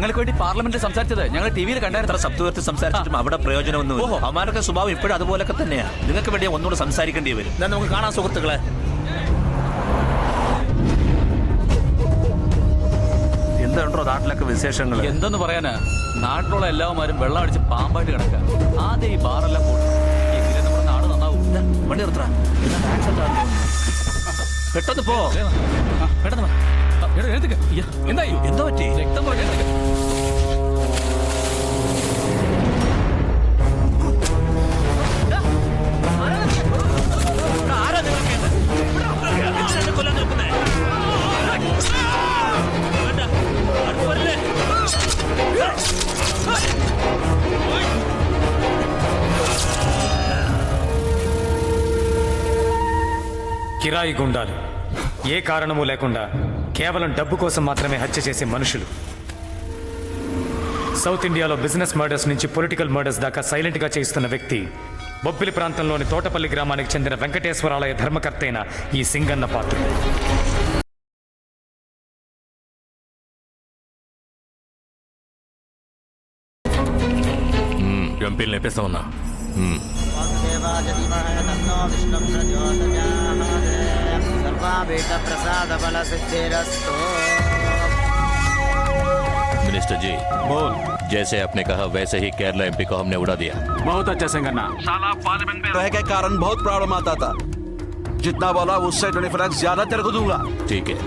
ഞങ്ങൾക്ക് വേണ്ടി പാർലമെന്റിൽ സംസാരിച്ചത് ഞങ്ങൾ ടിവിയിൽ കണ്ടായിരുന്നു. ശബ്ദത്തിൽ സംസാരിച്ചിട്ടും അവിടെ പ്രയോജനമൊന്നും. അവന്മാരുടെ സ്വഭാവം ഇപ്പോഴും അതുപോലൊക്കെ തന്നെയാ. നിങ്ങൾക്ക് വേണ്ടി ഒന്നുകൂടെ സംസാരിക്കേണ്ടി വരും. എന്നാൽ നമുക്ക് കാണാം സുഹൃത്തുക്കളെ. എന്തുണ്ടോ നാട്ടിലൊക്കെ വിശേഷങ്ങൾ? എന്തെന്ന് പറയാനാ, നാട്ടിലുള്ള എല്ലാവരും വെള്ളം അടിച്ച് പാമ്പായിട്ട് കിടക്കുക. ആദ്യം ഈ ബാറെല്ലാം പോട്ടും, എങ്കിലേ നമ്മുടെ നാട് നന്നാവും. വണ്ടി നിർത്താ, പെട്ടെന്ന് പോ. പെട്ടെന്ന് എന്തായി? എന്താ പറ്റി? രക്തം പോലെ కిరాయి గుండాలు ఏ కారణము లేకుండా కేవలం డబ్బు కోసం మాత్రమే హత్య చేసే మనుషులు. సౌత్ ఇండియాలో బిజినెస్ మర్డర్స్ నుంచి పొలిటికల్ మర్డర్స్ దాకా సైలెంట్గా చేయిస్తున్న వ్యక్తి బొబ్బిలి ప్రాంతంలోని తోటపల్లి గ్రామానికి చెందిన వెంకటేశ్వరాలయ ధర్మకర్త అయిన ఈ సింగన్న పాత్రుడు. ఎంపీలు నేపేస్తా ఉన్నా. मिनिस्टर जी बोल. जैसे आपने कहा वैसे ही केरला एमपी को हमने उड़ा दिया. बहुत अच्छा सिंगन्ना. साला पार्लियामेंट में रह के कारण बहुत प्रॉब्लम आता था. जितना बोला उससे 20% ज्यादा तेरे को दूंगा. ठीक है.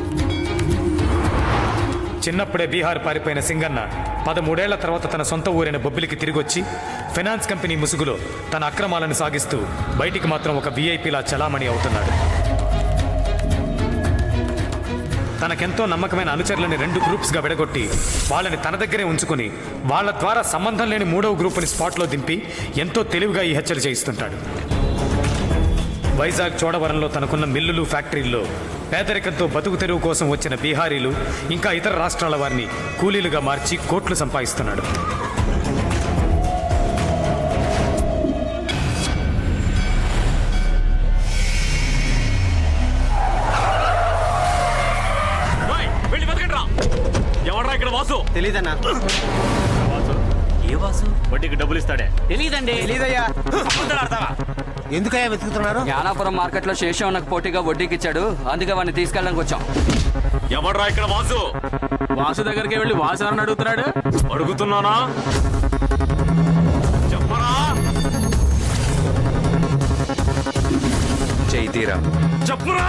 చిన్నప్పుడే బీహార్ పారిపోయిన సింగన్న 13 ఏళ్ల తర్వాత తన సొంత ఊరైన బొబ్బిలికి తిరిగొచ్చి ఫైనాన్స్ కంపెనీ ముసుగులో తన అక్రమాలను సాగిస్తూ బయటికి మాత్రం ఒక వీఐపీలా చలామణి అవుతున్నాడు. తనకెంతో నమ్మకమైన అనుచరులని 2 గ్రూప్స్గా విడగొట్టి వాళ్ళని తన దగ్గరే ఉంచుకుని వాళ్ళ ద్వారా సంబంధం లేని 3వ గ్రూపుని స్పాట్లో దింపి ఎంతో తెలివిగా ఈ హత్యలు చేయిస్తుంటాడు. వైజాగ్ చోడవరంలో తనకున్న మిల్లులు ఫ్యాక్టరీల్లో పేదరికంతో బతుకు తెరువు కోసం వచ్చిన బీహారీలు ఇంకా ఇతర రాష్ట్రాల వారిని కూలీలుగా మార్చి కోట్లు సంపాదిస్తున్నాడు. ఎవడ్రా ఇక్కడ వాసు? తెలీదన్నా. ఏ వాసు? వడ్డీకి డబ్బులు ఇస్తాడే? తెలీదండి. తెలీదయ్యా. ఎందుకయ్యా వెతుకుతున్నారు? యానాపురం మార్కెట్ లో శేషవన్నకు పోటీగా వడ్డీకి ఇచ్చాడు, అందుకే వాడిని తీసుకెళ్ళడానికి వచ్చాం. ఎవడ్రా ఇక్కడ వాసు? వాసు దగ్గరికి వెళ్ళి వాసు అని అడుగుతున్నాడు. అడుగుతున్నానా? చెప్పరా? చైతీరా చెప్పురా.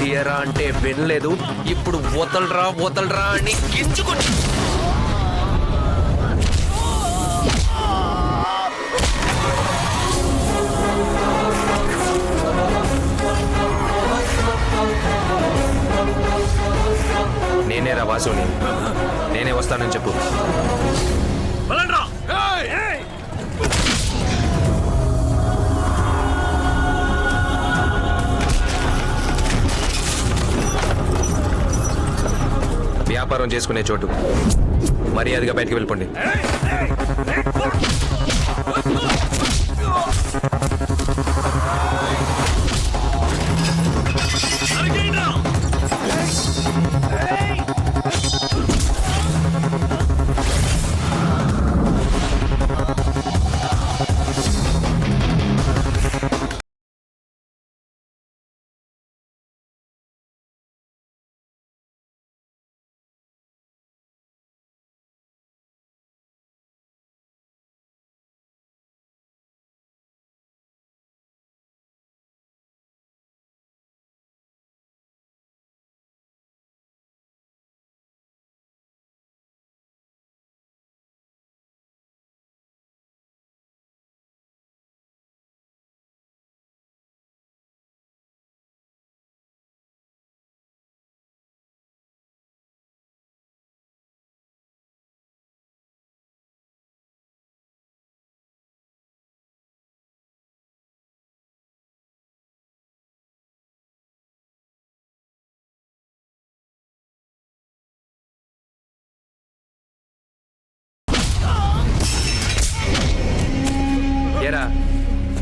తీయరా అంటే వినలేదు. ఇప్పుడు వదలరా అని గింజుకొని నేనేరా వాసుని. నేనే వస్తానని చెప్పు. వ్యాపారం చేసుకునే చోటు, మర్యాదగా బయటికి వెళ్ళిపోండి.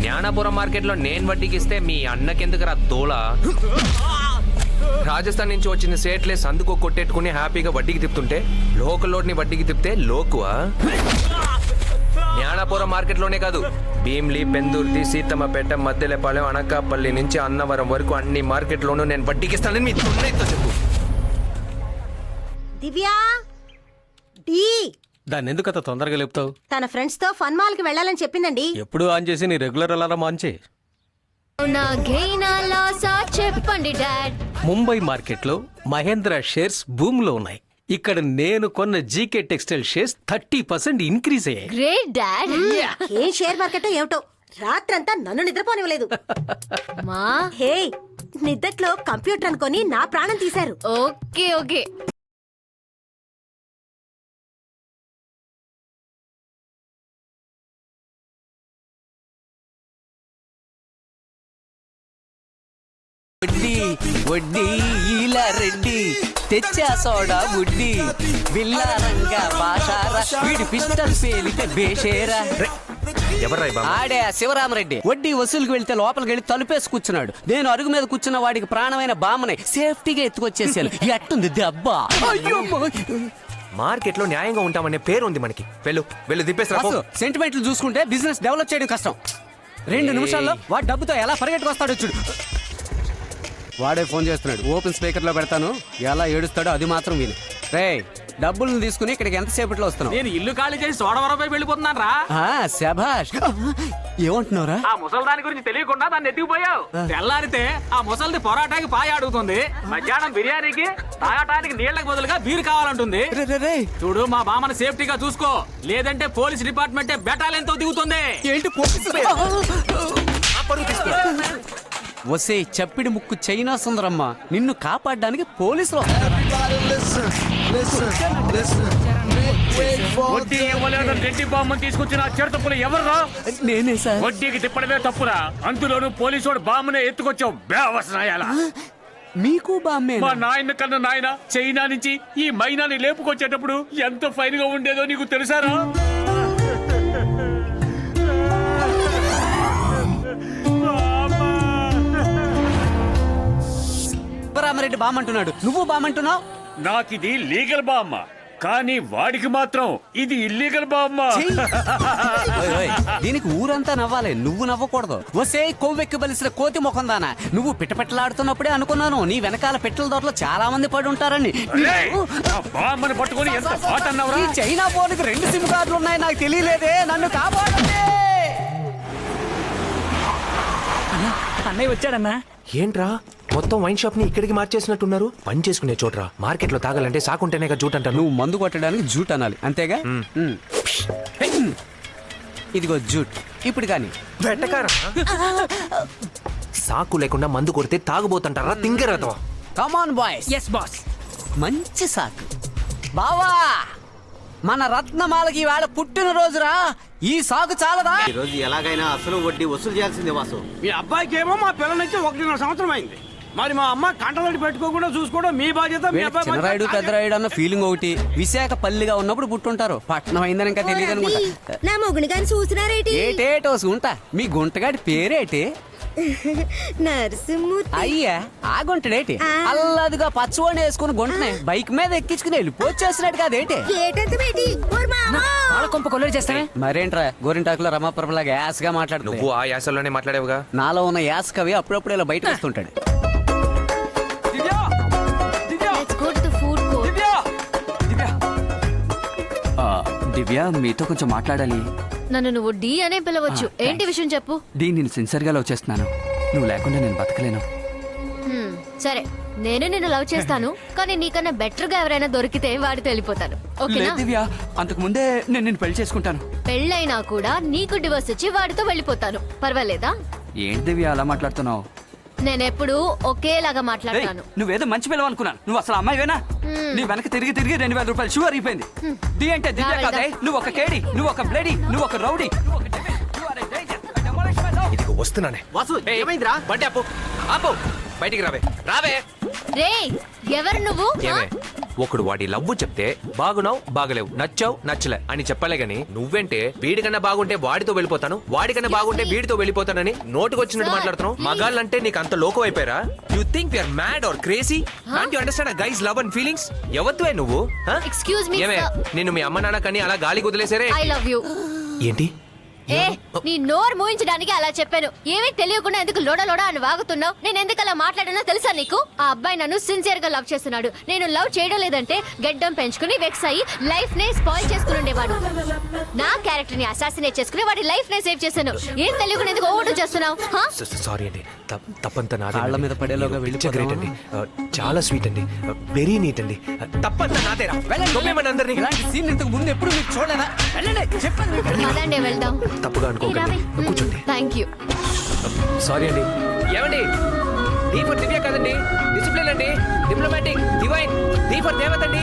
జ్ఞానాపురం మార్కెట్లో నేను వడ్డీకి ఇస్తే మీ అన్నకెందుకురా తోలా? రాజస్థాన్ నుంచి వచ్చిన సేట్లే సందుకో కొట్టేట్టుకుని హ్యాపీగా వడ్డీకి తిప్పుతుంటే లోకల్ లోడ్ని వడ్డీకి తిప్పితే లోకువా? జ్ఞానాపురం మార్కెట్లోనే కాదు, భీమ్లీ, పెందుర్తి, సీతమ్మపేట, మద్దెలపాలెం, అనకాపల్లి నుంచి అన్నవరం వరకు అన్ని మార్కెట్లోనూ నేను వడ్డీకి ఇస్తానని మీ తొందరతో చెప్పు. దివ్యా డి దాన్ని ఎందుకు అంత తొందరగా లేపుతావు? తన ఫ్రెండ్స్ తో ఫన్ మాల్ కి వెళ్ళాలని చెప్పిందండి. ఎప్పుడు ఆన్ చేసి నీ రెగ్యులర్ అలారం ఆన్ చేయి. చెప్పండి డాడ్. ముంబై మార్కెట్లో మహేంద్ర షేర్స్ భూమ్ లో ఉన్నాయి. ఇక్కడ నేను కొన్న జీకే టెక్స్టైల్ షేర్స్ 30% ఇంక్రీజ్ అయ్యాయి. Great dad. ఏం షేర్ మార్కెట్ ఏమిటో రాత్రంతా నన్ను నిద్రపోనివ్వలేదు. మా హే నిద్దట్లో కంప్యూటర్ అనుకొని నా ప్రాణం తీశారు. Okay okay. వడ్డీ వడ్డీ ఇలా రెడ్డి తెచ్చా సోడా బుడ్డి బిల్లారంగా బాషారా వీడి పిస్టల్ పేలితే బేషేరా. ఎవర్రా ఈ బామ్మ? ఆడే శివరామరెడ్డి వడ్డీ వసూలుకి వెళ్తే లోపలికి వెళ్ళి తలుపేసి కూర్చున్నాడు. నేను అరుగు మీద కూర్చున్న వాడికి ప్రాణమైన బామ్మని సేఫ్టీగా ఎత్తుకొచ్చేసాను. ఎట్టుంది దెబ్బ? మార్కెట్లో న్యాయంగా ఉంటామనే పేరు ఉంది మనకి. వెళ్ళు వెళ్ళు దిప్పేసి అసలు సెంటిమెంట్లు చూసుకుంటే బిజినెస్ డెవలప్ చేయడం కష్టం. 2 నిమిషాల్లో వాడు డబ్బుతో ఎలా పరిగెట్టుకొస్తాడో చూడు. వాడే ఫోన్ చేస్తున్నాడు. ఓపెన్ స్పీకర్ లో పెడతాను, ఎలా ఏడుస్తాడో అది మాత్రం విను. రే డబ్బులను తీసుకుని ఇక్కడికి ఎంతసేపట్లో వస్తున్నావు? నేను ఇల్లు ఖాళీ చేసి సోడవరంపై వెళ్ళిపోతున్నాను రా. శభాష్. ఏమంటున్నారా? ఆ ముసల్దాని గురించి తెలియకుండా దాన్ని ఎత్తుకుపోయావు. తెల్లారితే ఆ ముసల్ది పొరాటాకి పాయ అడుగుతుంది, మధ్యాహ్నం బిర్యానీకి తాగటానికి నీళ్లకు బదులుగా బీరు కావాలంటుంది. చూడు మా బామ్మని సేఫ్టీగా చూసుకో, లేదంటే పోలీస్ డిపార్ట్మెంటే బెటాలియన్తో దిగుతుంది. ఏంటి వసే చప్పిడి ముక్కు చైనా సుందరమ్మ, నిన్ను కాపాడడానికి పోలీసులు వడ్డీ ఇవ్వలేదని రెడ్డి బామ్మని తీసుకొచ్చిన చిరతపులు ఎవర్రా? నేనే సార్. వడ్డీకి తిప్పడమే తప్పురా, అందులోనూ పోలీసు బామ్మనే ఎత్తుకొచ్చావు. బేవసనాయాలా? మీకు బామ్మే. మా నాయన కన్నా నాయన చైనా నుంచి ఈ మైనాని లేపుకొచ్చేటప్పుడు ఎంత ఫైన్ గా ఉండేదో నీకు తెలుసారా? శివరామరెడ్డి బామ్మంటున్నాడు, నువ్వు బామ్మంటున్నావు. నాకిది లీగల్ బామ్మ, కానీ వాడికి మాత్రం ఇది ఇల్లీగల్ బామ్మ. దీనికి ఊరంతా నవ్వాలి, నువ్వు నవ్వకూడదు. వసే కొవ్వెక్కి బలిసిన కోతి ముఖందానా, నువ్వు పిట్టపెట్టలాడుతున్నప్పుడే అనుకున్నాను నీ వెనకాల పెట్టెల దొరలో చాలా మంది పడి ఉంటారని. బామ్మని పట్టుకొని ఎంత పాట అన్నావురా? ఈ చైనా ఫోన్కి 2 సిమ్ కార్డులు ఉన్నాయి, నాకు తెలియలేదే. నన్ను కాపాడండి. అన్నయ్య వచ్చాడన్నా. ఏంట్రా మొత్తం వైన్ షాప్ ని ఇక్కడికి మార్చేసినట్టున్నారు? పని చేసుకునే చోట్రా. మార్కెట్ లో తాగాలంటే సాకుంటేనే జూట్ అంటారు. నువ్వు మందు కొట్టడానికి జూట్ అనాలి, అంతేగా? ఇదిగో జూట్. ఇప్పుడు కానీ వెట్టకారా? సాకు లేకుండా మందు కొడితే తాగుబోతుంటారా? తింగరతో. Come on boys. Yes boss. మంచి సాకు బావా. మన రత్నమాలకి ఈవేళ పుట్టినరోజురా, ఈ సాగు చాలదా? ఈ రోజు ఎలాగైనా అసలు వడ్డీ వసూలు చేయాల్సిందే వాసు. మీ అబ్బాయికి ఏమో మా పిల్లల నుంచి 1.5 సంవత్సరం అయింది. మరి మా అమ్మ కంటతడి పెట్టుకోకుండా చూసుకోవడం మీ బాధ్యత. మీ అబ్బాయి చిన్నరాయుడు పెద్దరాయుడు అన్న ఫీలింగ్ ఒకటి. విశాఖ పల్లిగా ఉన్నప్పుడు పుట్టుంటారు, పట్నం అయిందని ఇంకా తెలియదు అనుకుంటా. నా మొగుని గాని చూసినారేటి? ఏటేటో ఉంటా. మీ గుంటగాడి పేరేటి? నరసింహూర్తి. అయ్యా ఆ గుంటడేటి? అల్లదిగా పచ్చవాణి వేసుకుని గుంటనే బైక్ మీద ఎక్కించుకుని వెళ్ళిపోచ్చేసినట్టు కాదేటి? కొంప కొల్లరి చేస్తానే. మరేంట్రా గోరింటాకులో రమాప్రభలాగా యాస్గా మాట్లాడు. నువ్వు ఆ యాసలోనే మాట్లాడేవుగా. నాలో ఉన్న యాస్ కవి అప్పుడప్పుడు ఇలా బయటకు వస్తుంటాడు. దివ్య మీతో కొంచెం మాట్లాడాలి. నన్ను నువ్వు డి అనే పిలవచ్చు. ఏంటి విషయం చెప్పు. డి నేను సిన్సియర్గా లవ్ చేస్తున్నాను. నువ్వు లేకుండా నేను బతకలేను. సరే నేను నిన్ను లవ్ చేస్తాను, కానీ నీకన్నా బెటర్ గా ఎవరైనా దొరికితే వాడితో వెళ్ళిపోతాను. ఓకేనా? దివ్య అంతకు ముందే నేను నిన్ను పెళ్లి చేసుకుంటాను. పెళ్ళైనా కూడా నీకు డివోర్స్ ఇచ్చి వాడితో వెళ్ళిపోతాను. పర్వాలేదా? ఏంటి దివ్య అలా మాట్లాడుతున్నావు? నేనెప్పుడు ఒకేలాగా మాట్లాడతాను. నువ్వేదో మంచి పిల్లవు అనుకున్నాను. నువ్వు అసలు అమ్మాయివేనా? నీ వెనక తిరిగి 2,000 రూపాయలు షుగర్ అయిపోయింది. ది అంటే దివ్య కాదే. నువ్వు ఒక కేడి, నువ్వు ఒక బ్లడీ, నువ్వు ఒక రౌడీ. ఇదిగో వస్తున్నానే. వాసు ఏమైందిరా? బండి ఆపు, ఆపు. బయటికి రావే, రావే. రే ఎవరు నువ్వు? ఏమే ఒకడు వాడి లవ్వు చెప్తే బాగున్నావు బాగలేవు నచ్చావు నచ్చలే అని చెప్పలే గాని నువ్వేంటే వీడికన్నా బాగుంటే వాడితో వెళ్ళిపోతాను వాడికన్నా బాగుంటే వీడితో వెళ్ళిపోతానని నోటుకొచ్చినట్టు మాట్లాడుతున్నావు మగాళ్ళంటే నీకు అంత లోకం అయిపోయారా you think you're mad or crazy can't you understand a guys love and feelings ఎవత్వే నువ్వు ఎక్స్క్యూజ్ మీ ఏమే నిన్ను మీ అమ్మ నాన్న కని అలా గాలి కుదిలేసారే ఐ లవ్ యూ. ఏంటి ఏ నీ నోరు మూయించడానికి అలా చెప్పాను. ఏమీ తెలియకుండా ఎందుకు లోడ లోడ అని వాగుతున్నావు? నేను ఎందుకు అలా మాట్లాడానో తెలుసా నీకు? ఆ అబ్బాయి నన్ను సిన్సియర్ గా లవ్ చేస్తున్నాడు. నేను లవ్ చేయడం లేదంటే గడ్డం పెంచుకుని వెక్స్ అయ్యి లైఫ్ నే స్పాయిల్ చేసుకుని ఉండేవాడు. నా క్యారెక్టర్ ని అసాసినేట్ చేసుకుని వాడి లైఫ్ నే సేవ్ చేశాను. ఏం తెలియకుండా ఎందుకు ఓవర్ చేస్తున్నావు? సారీ అండి తప్పంతా నాదే. కాళ్ళ మీద పడేలోగా వెళ్ళిపోదామా? గ్రేట్ అండి చాలా స్వీట్ అండి వెరీ నీట్ అండి తప్పంతా నాదేరా తొమ్మేమని అందరినీ ఇలాంటి సీన్ ఇంతకు ముందు ఎప్పుడు మీకు చూడలేదా? వెళ్ళండి, చెప్పండి. అదండి వెళ్దాం. తప్పుగా అనుకోకండి కూర్చోండి థ్యాంక్ యూ. సారీ అండి ఏమండి డి ఫర్ దివ్య కదండి డిసిప్లిన్ అండి డిప్లొమాటిక్ డివైన్ డి ఫర్ దేవత అండి